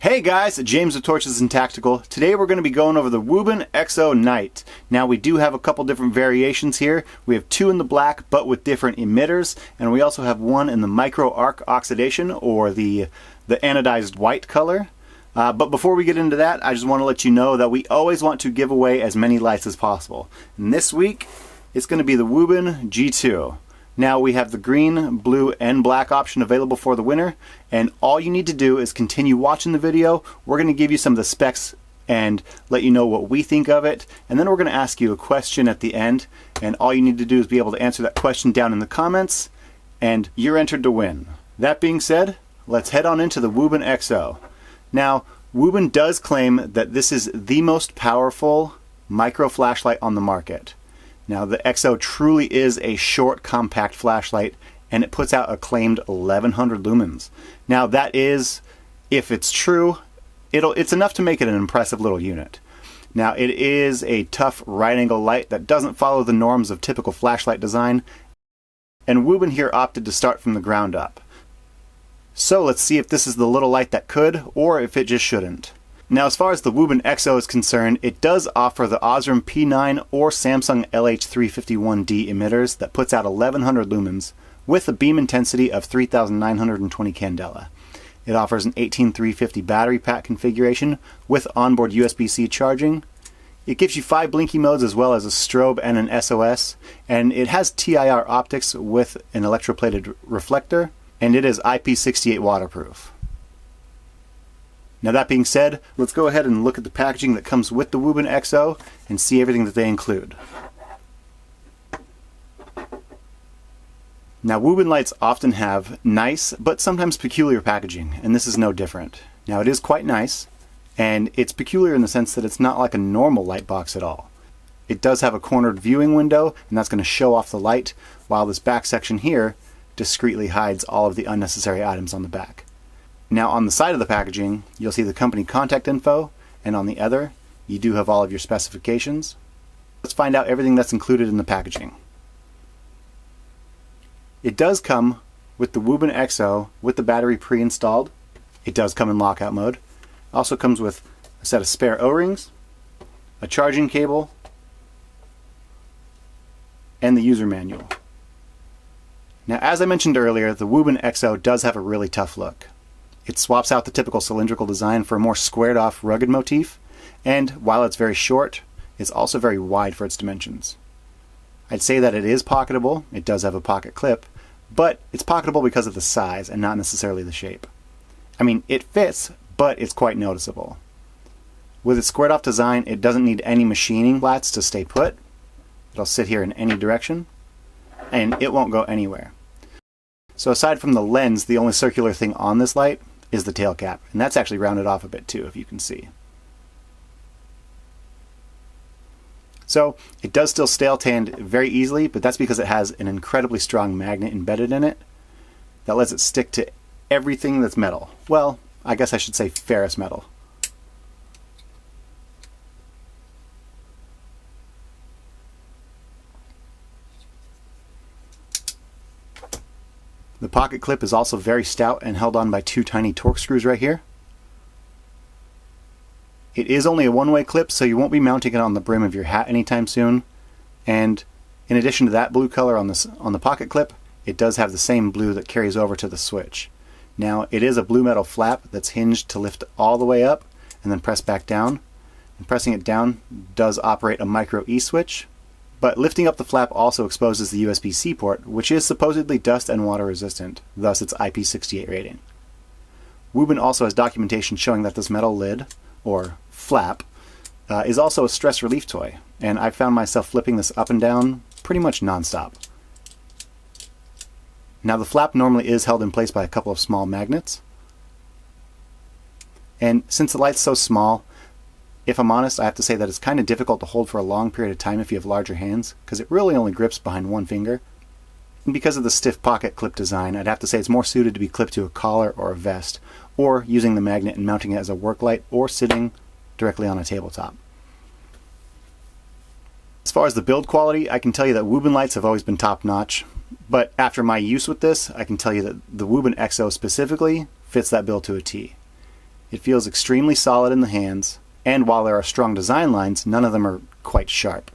Hey guys, James with Torches and Tactical. Today we're going to be going over the Wuben X-0 Night. Now we do have a couple different variations here. We have two in the black but with different emitters, and we also have one in the micro arc oxidation or the anodized white color. But before we get into that, I just want to let you know that we always want to give away as many lights as possible. And this week it's going to be the Wuben G2. Now we have the green, blue, and black option available for the winner, and all you need to do is continue watching the video. We're going to give you some of the specs and let you know what we think of it, and then we're going to ask you a question at the end, and all you need to do is be able to answer that question down in the comments, and you're entered to win. That being said, let's head on into the Wuben X-0. Now, Wuben does claim that this is the most powerful micro flashlight on the market. Now the X-0 truly is a short, compact flashlight, and it puts out a claimed 1100 lumens. Now that is, if it's true, it's enough to make it an impressive little unit. Now it is a tough right angle light that doesn't follow the norms of typical flashlight design, and Wuben here opted to start from the ground up. So let's see if this is the little light that could, or if it just shouldn't. Now as far as the Wuben X-0 is concerned, it does offer the Osram P9 or Samsung LH351D emitters that puts out 1100 lumens with a beam intensity of 3920 candela. It offers an 18350 battery pack configuration with onboard USB-C charging. It gives you 5 blinky modes as well as a strobe and an SOS, and it has TIR optics with an electroplated reflector, and it is IP68 waterproof. Now that being said, let's go ahead and look at the packaging that comes with the Wuben X-0 and see everything that they include. Now Wuben lights often have nice but sometimes peculiar packaging, and this is no different. Now it is quite nice, and it's peculiar in the sense that it's not like a normal light box at all. It does have a cornered viewing window, and that's going to show off the light, while this back section here discreetly hides all of the unnecessary items on the back. Now on the side of the packaging, you'll see the company contact info, and on the other, you do have all of your specifications. Let's find out everything that's included in the packaging. It does come with the Wuben X-0 with the battery pre-installed. It does come in lockout mode. It also comes with a set of spare O-rings, a charging cable, and the user manual. Now as I mentioned earlier, the Wuben X-0 does have a really tough look. It swaps out the typical cylindrical design for a more squared off rugged motif, and while it's very short, it's also very wide for its dimensions. I'd say that it is pocketable. It does have a pocket clip, but it's pocketable because of the size and not necessarily the shape. I mean, it fits, but it's quite noticeable. With its squared off design, it doesn't need any machining slats to stay put. It'll sit here in any direction, and it won't go anywhere. So aside from the lens, the only circular thing on this light is the tail cap, and that's actually rounded off a bit too, if you can see. So it does still stale tan very easily, but that's because it has an incredibly strong magnet embedded in it that lets it stick to everything that's metal. Well, I guess I should say ferrous metal. The pocket clip is also very stout and held on by 2 tiny torque screws right here. It is only a one-way clip, so you won't be mounting it on the brim of your hat anytime soon. And in addition to that blue color on the pocket clip, it does have the same blue that carries over to the switch. Now it is a blue metal flap that's hinged to lift all the way up and then press back down. And pressing it down does operate a micro E switch. But lifting up the flap also exposes the USB-C port, which is supposedly dust and water resistant, thus its IP68 rating. Wuben also has documentation showing that this metal lid, or flap, is also a stress relief toy, and I found myself flipping this up and down pretty much non-stop. Now the flap normally is held in place by a couple of small magnets, and since the light's so small, if I'm honest, I have to say that it's kind of difficult to hold for a long period of time if you have larger hands, because it really only grips behind one finger. And because of the stiff pocket clip design, I'd have to say it's more suited to be clipped to a collar or a vest, or using the magnet and mounting it as a work light, or sitting directly on a tabletop. As far as the build quality, I can tell you that Wuben lights have always been top notch, but after my use with this, I can tell you that the Wuben X-0 specifically fits that bill to a T. It feels extremely solid in the hands, and while there are strong design lines, none of them are quite sharp.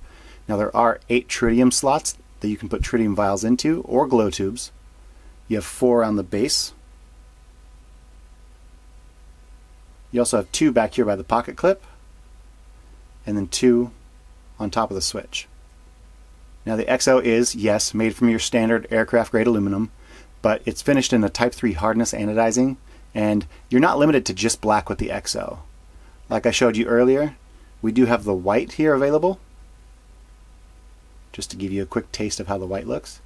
Now there are 8 tritium slots that you can put tritium vials into, or glow tubes. You have 4 on the base. You also have 2 back here by the pocket clip, and then 2 on top of the switch. Now the XO is, yes, made from your standard aircraft grade aluminum, but it's finished in a Type 3 hardness anodizing, and you're not limited to just black with the XO. Like I showed you earlier, we do have the white here available, just to give you a quick taste of how the white looks.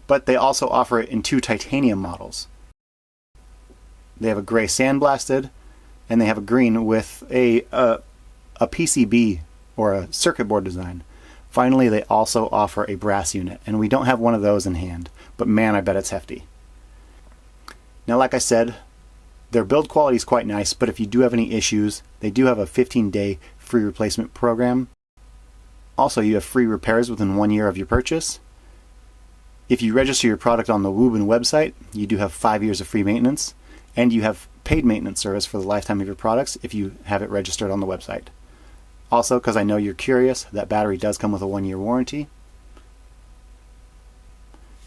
But they also offer it in 2 titanium models. They have a gray sandblasted, and they have a green with a PCB or a circuit board design. Finally, they also offer a brass unit, and we don't have one of those in hand, but man, I bet it's hefty. Now, like I said, their build quality is quite nice, but if you do have any issues, they do have a 15-day free replacement program. Also, you have free repairs within 1 year of your purchase. If you register your product on the Wuben website, you do have 5 years of free maintenance, and you have paid maintenance service for the lifetime of your products if you have it registered on the website. Also, because I know you're curious, that battery does come with a 1-year warranty.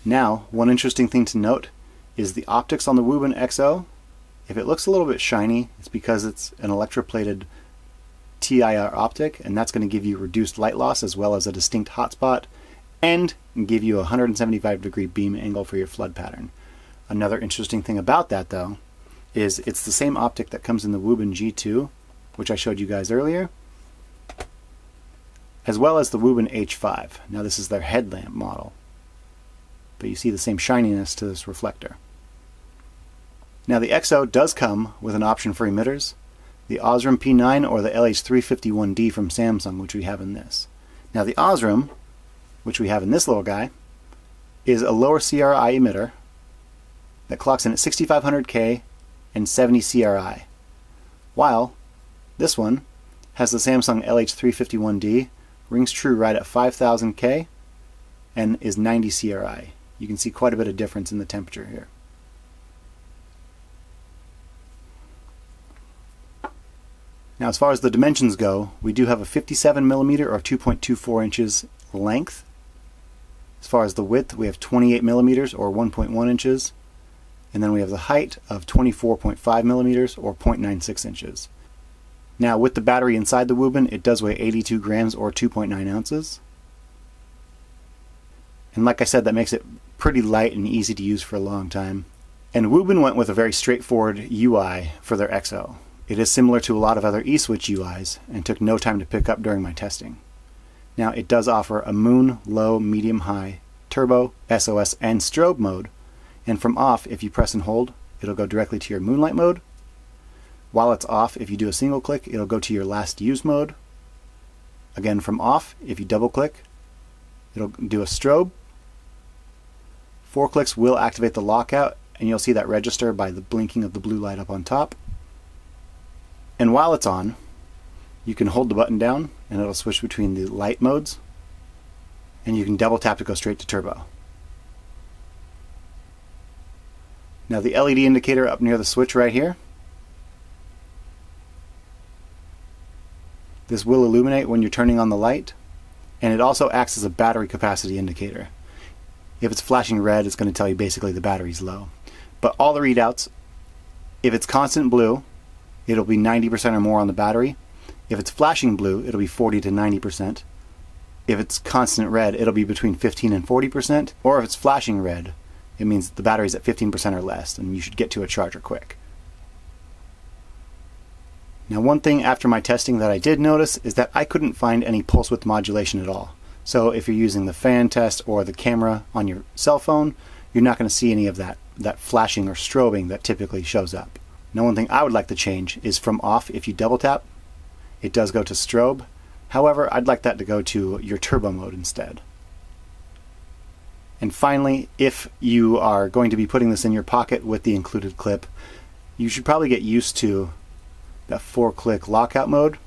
Now, one interesting thing to note is the optics on the Wuben X-0. If it looks a little bit shiny, it's because it's an electroplated TIR optic, and that's going to give you reduced light loss as well as a distinct hotspot, and give you a 175-degree beam angle for your flood pattern. Another interesting thing about that, though, is it's the same optic that comes in the Wuben G2, which I showed you guys earlier, as well as the Wuben H5. Now this is their headlamp model, but you see the same shininess to this reflector. Now the XO does come with an option for emitters, the Osram P9 or the LH351D from Samsung, which we have in this. Now the Osram, which we have in this little guy, is a lower CRI emitter that clocks in at 6500K and 70 CRI, while this one has the Samsung LH351D, rings true right at 5000K, and is 90 CRI. You can see quite a bit of difference in the temperature here. Now as far as the dimensions go, we do have a 57mm or 2.24 inches length. As far as the width, we have 28mm or 1.1 inches. And then we have the height of 24.5mm or 0.96 inches. Now with the battery inside the Wuben, it does weigh 82 grams or 2.9 ounces. And like I said, that makes it pretty light and easy to use for a long time. And Wuben went with a very straightforward UI for their XO. It is similar to a lot of other eSwitch UIs and took no time to pick up during my testing. Now it does offer a moon, low, medium, high, turbo, SOS, and strobe mode. And from off, if you press and hold, it'll go directly to your moonlight mode. While it's off, if you do a single click, it'll go to your last use mode. Again, from off, if you double click, it'll do a strobe. 4 clicks will activate the lockout, and you'll see that register by the blinking of the blue light up on top. And while it's on, you can hold the button down and it'll switch between the light modes, and you can double tap to go straight to turbo. Now the LED indicator up near the switch right here, this will illuminate when you're turning on the light, and it also acts as a battery capacity indicator. If it's flashing red, it's going to tell you basically the battery's low. But all the readouts, if it's constant blue, it'll be 90% or more on the battery. If it's flashing blue, it'll be 40 to 90%. If it's constant red, it'll be between 15 and 40%. Or if it's flashing red, it means the battery's at 15% or less, and you should get to a charger quick. Now one thing after my testing that I did notice is that I couldn't find any pulse width modulation at all. So if you're using the fan test or the camera on your cell phone, you're not going to see any of that flashing or strobing that typically shows up. Now one thing I would like to change is from off, if you double tap, it does go to strobe. However, I'd like that to go to your turbo mode instead. And finally, if you are going to be putting this in your pocket with the included clip, you should probably get used to that 4-click lockout mode.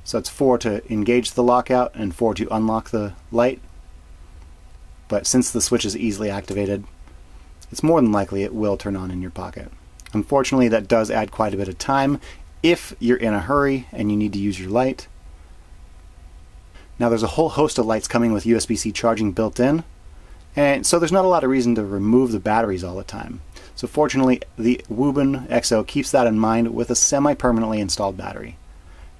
So it's 4 to engage the lockout and 4 to unlock the light. but since the switch is easily activated, it's more than likely it will turn on in your pocket. Unfortunately, that does add quite a bit of time if you're in a hurry and you need to use your light. Now there's a whole host of lights coming with USB-C charging built in, and so there's not a lot of reason to remove the batteries all the time. So fortunately, the Wuben X-0 keeps that in mind with a semi-permanently installed battery.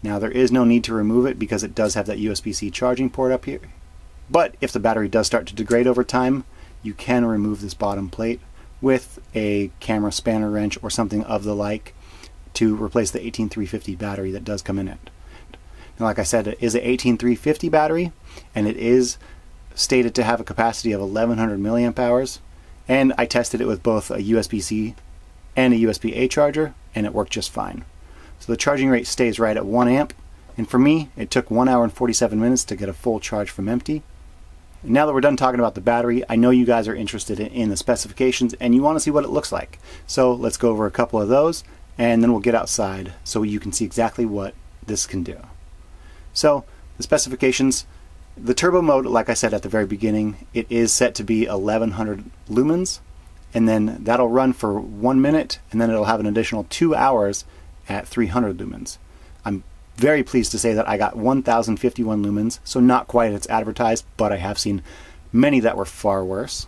Now there is no need to remove it because it does have that USB-C charging port up here. But if the battery does start to degrade over time, you can remove this bottom plate with a camera spanner wrench or something of the like to replace the 18350 battery that does come in it. Now, like I said, it is an 18350 battery, and it is stated to have a capacity of 1100 milliamp hours, and I tested it with both a USB-C and a USB-A charger, and it worked just fine. So the charging rate stays right at 1 amp, and for me, it took 1 hour and 47 minutes to get a full charge from empty. And now that we're done talking about the battery, I know you guys are interested in the specifications, and you want to see what it looks like. So let's go over a couple of those, and then we'll get outside so you can see exactly what this can do. So the specifications, the turbo mode, like I said at the very beginning, it is set to be 1100 lumens, and then that'll run for 1 minute, and then it'll have an additional 2 hours at 300 lumens. I'm very pleased to say that I got 1051 lumens, so not quite as advertised, but I have seen many that were far worse.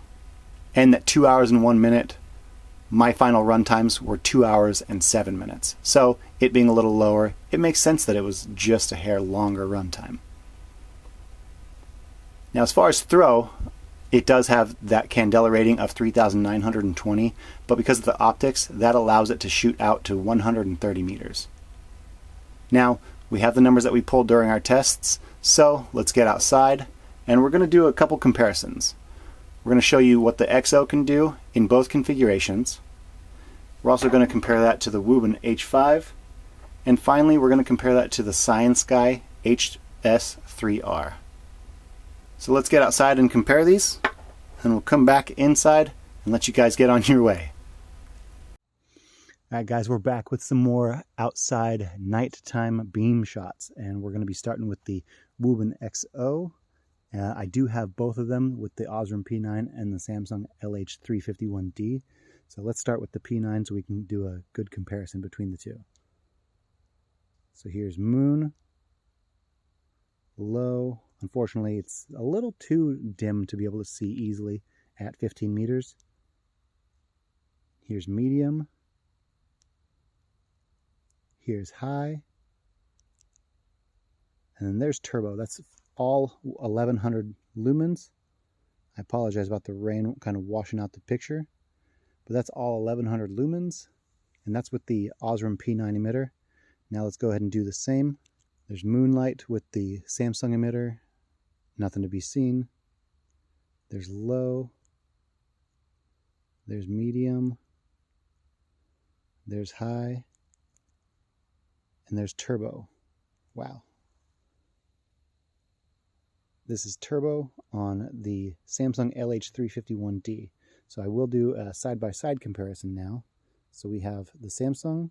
And that 2 hours and 1 minute, my final run times were 2 hours and 7 minutes. So it being a little lower, it makes sense that it was just a hair longer run time. Now as far as throw, it does have that candela rating of 3,920, but because of the optics, that allows it to shoot out to 130 meters. Now, we have the numbers that we pulled during our tests, so let's get outside, and we're going to do a couple comparisons. We're going to show you what the X-0 can do in both configurations. We're also going to compare that to the Wuben H5, and finally we're going to compare that to the ScienceSky HS3R. So let's get outside and compare these, and we'll come back inside and let you guys get on your way. Alright guys, we're back with some more outside nighttime beam shots, and we're going to be starting with the Wuben X-0. I do have both of them with the Osram P9 and the Samsung LH351D. So let's start with the P9 so we can do a good comparison between the two. So here's moon, low. Unfortunately, it's a little too dim to be able to see easily at 15 meters. Here's medium. Here's high. And then there's turbo. That's all 1100 lumens. I apologize about the rain kind of washing out the picture. But that's all 1100 lumens. And that's with the Osram P9 emitter. Now let's go ahead and do the same. There's moonlight with the Samsung emitter. Nothing to be seen. There's low. There's medium. There's high. And there's turbo. Wow. This is turbo on the Samsung LH351D. So I will do a side-by-side comparison now. So we have the Samsung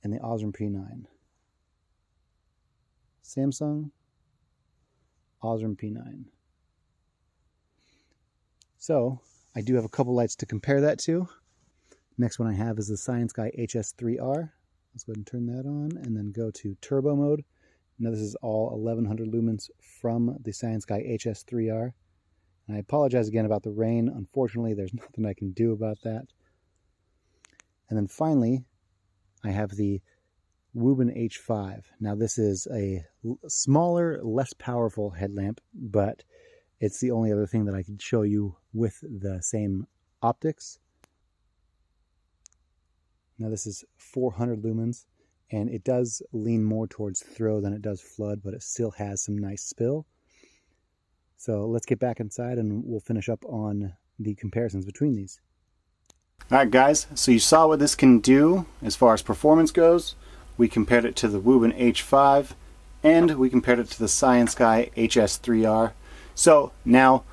and the Osram P9. Samsung, Osram P9. So I do have a couple lights to compare that to. Next one I have is the ScienceSky HS3R. Let's go ahead and turn that on and then go to turbo mode. Now this is all 1100 lumens from the ScienceSky HS3R. And I apologize again about the rain. Unfortunately, there's nothing I can do about that. And then finally, I have the Wuben H5. Now this is a smaller, less powerful headlamp, but it's the only other thing that I can show you with the same optics. Now this is 400 lumens, and it does lean more towards throw than it does flood, but it still has some nice spill. So let's get back inside and we'll finish up on the comparisons between these. Alright guys, so you saw what this can do as far as performance goes. We compared it to the Wuben H5, and we compared it to the ScienceSky HS3R. So now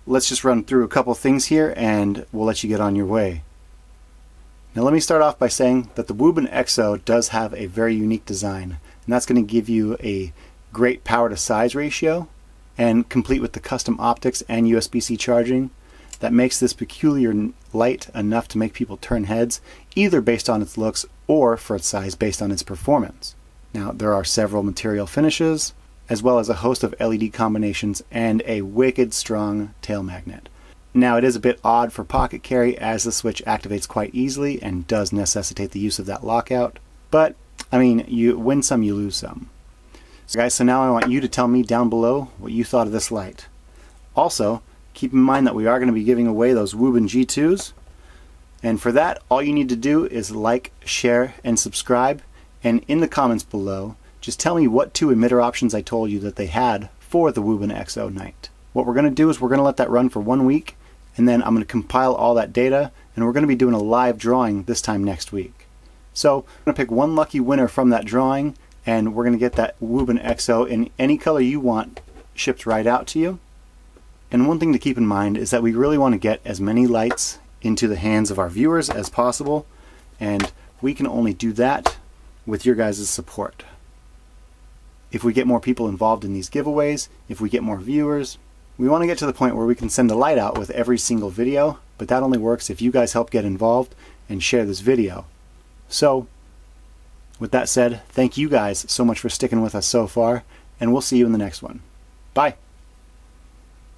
let's just run through a couple things here and we'll let you get on your way. Now let me start off by saying that the Wuben X-0 does have a very unique design, and that's going to give you a great power to size ratio, and complete with the custom optics and USB-C charging, that makes this peculiar light enough to make people turn heads, either based on its looks or for its size based on its performance. Now, there are several material finishes, as well as a host of LED combinations and a wicked strong tail magnet. Now, it is a bit odd for pocket carry as the switch activates quite easily and does necessitate the use of that lockout, but I mean, you win some, you lose some. So guys, so now I want you to tell me down below what you thought of this light. Also, keep in mind that we are going to be giving away those Wuben G2s, and for that, all you need to do is like, share, and subscribe, and in the comments below, just tell me what 2 emitter options I told you that they had for the Wuben X-0 night. What we're going to do is we're going to let that run for 1 week, and then I'm going to compile all that data, and we're going to be doing a live drawing this time next week. So I'm going to pick one lucky winner from that drawing, and we're going to get that Wuben X-0 in any color you want shipped right out to you. And one thing to keep in mind is that we really want to get as many lights into the hands of our viewers as possible, and we can only do that with your guys' support. If we get more people involved in these giveaways, if we get more viewers, we want to get to the point where we can send a light out with every single video, but that only works if you guys help get involved and share this video. So, with that said, thank you guys so much for sticking with us so far, and we'll see you in the next one. Bye!